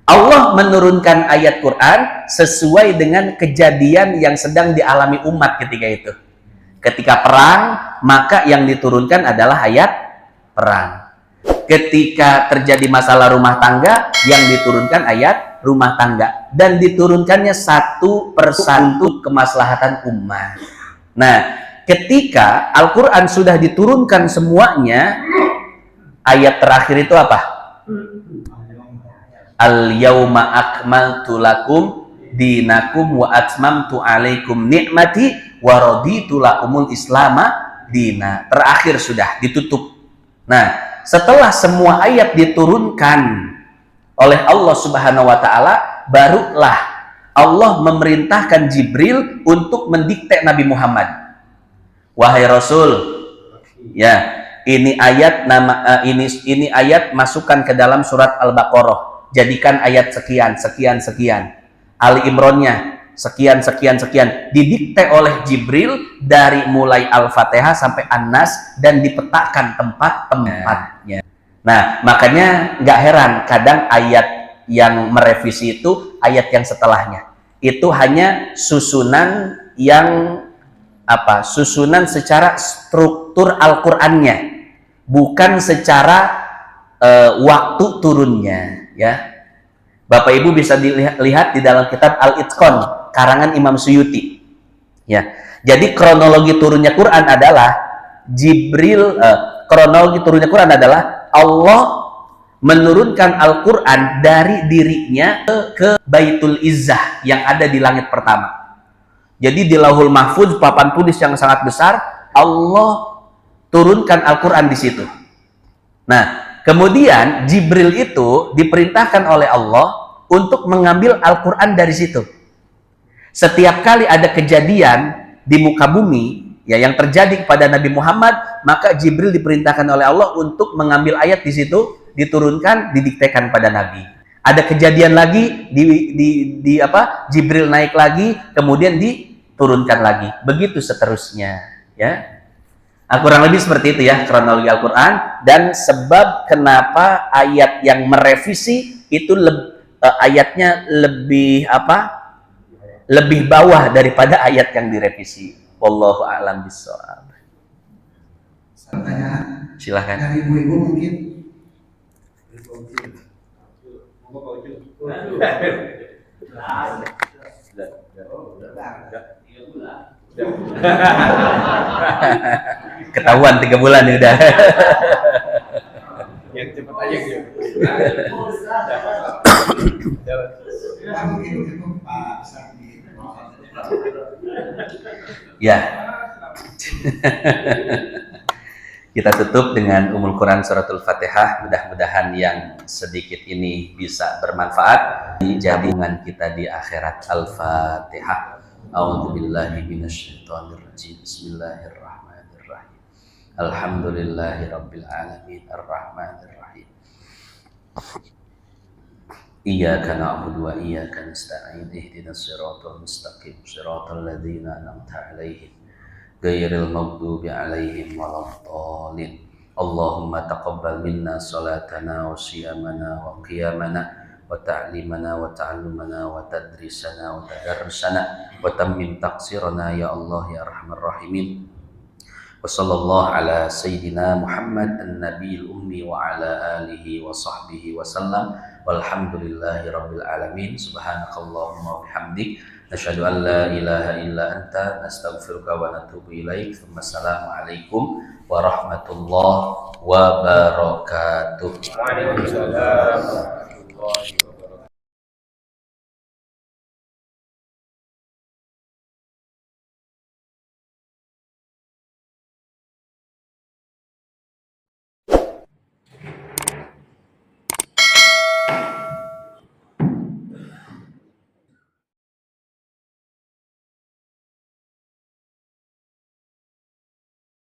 Allah menurunkan ayat Quran sesuai dengan kejadian yang sedang dialami umat ketika itu. Ketika perang, maka yang diturunkan adalah ayat perang. Ketika terjadi masalah rumah tangga, yang diturunkan ayat rumah tangga. Dan diturunkannya satu persatu kemaslahatan umat. Nah, ketika Al-Quran sudah diturunkan semuanya, ayat terakhir itu apa? Al-yawma akmaltu lakum dinakum wa atmamtu alaikum ni'mati wa raditu lakumul islama dina. Terakhir sudah ditutup. Nah, setelah semua ayat diturunkan oleh Allah Subhanahu wa taala, barulah Allah memerintahkan Jibril untuk mendikte Nabi Muhammad. Wahai Rasul, ya, ini ayat ini ayat masukkan ke dalam surat Al-Baqarah. Jadikan ayat sekian, sekian, sekian. Ali Imronnya sekian, sekian, sekian. Didikte oleh Jibril dari mulai Al-Fatihah sampai An-Nas dan dipetakan tempat-tempatnya. Nah, makanya nggak heran kadang ayat yang merevisi itu ayat yang setelahnya. Itu hanya susunan yang apa? Susunan secara struktur Al-Qur'annya, bukan secara waktu turunnya, ya. Bapak Ibu bisa dilihat di dalam kitab Al-Itqan karangan Imam Suyuti. Ya. Jadi kronologi turunnya Quran adalah kronologi turunnya Quran adalah Allah menurunkan Al-Quran dari dirinya ke Baitul Izzah yang ada di langit pertama. Jadi di Lauhul Mahfuz, papan tulis yang sangat besar, Allah turunkan Al-Quran di situ. Nah, kemudian Jibril itu diperintahkan oleh Allah untuk mengambil Al-Quran dari situ. Setiap kali ada kejadian di muka bumi ya yang terjadi kepada Nabi Muhammad, maka Jibril diperintahkan oleh Allah untuk mengambil ayat di situ, diturunkan, didiktekan pada Nabi. Ada kejadian lagi Jibril naik lagi, kemudian diturunkan lagi. Begitu seterusnya, ya. Kurang lebih seperti itu ya kronologi Al-Quran, dan sebab kenapa ayat yang merevisi itu ayatnya lebih lebih bawah daripada ayat yang direvisi. Wallahu a'lam bishawab. Pertanyaan Silakan. dari ibu-ibu mungkin. Ketahuan 3 bulan ya udah. Yang cepat aja gitu. Ya, mungkin itu Pak Sandi. Ya. Kita tutup dengan Ummul Quran Suratul Fatihah. Mudah-mudahan yang sedikit ini bisa bermanfaat di jadian kita di akhirat. Al-Fatihah. A'udzubillahi minasyaitonirrajim. Bismillahirrahmanirrahim. Alhamdulillahirabbil alamin arrahmanirrahim. Iyyaka na'budu wa iyyaka nasta'in. Ihdinas siratal mustaqim. Siratal ladzina an'amta 'alaihim ghairil maghdubi 'alaihim waladdallin. Allahumma taqabbal minna salatana wa siyamana wa qiyamana wa ta'limana wa ta'allumana wa tadrisana wa tadarrusana wa tammim taqsirana ya Allah ya arhamar rahimin. Wa sallallahu ala sayyidina Muhammad an-nabiyil ummi wa ala alihi wa sahbihi wa sallam. Walhamdulillahi rabbil alamin. Subhanakallahumma wa bihamdik nashhadu an la ilaha illa anta nastaghfiruka wa natubu ilaik. Assalamualaikum warahmatullahi wabarakatuh. Waalaikumsalam.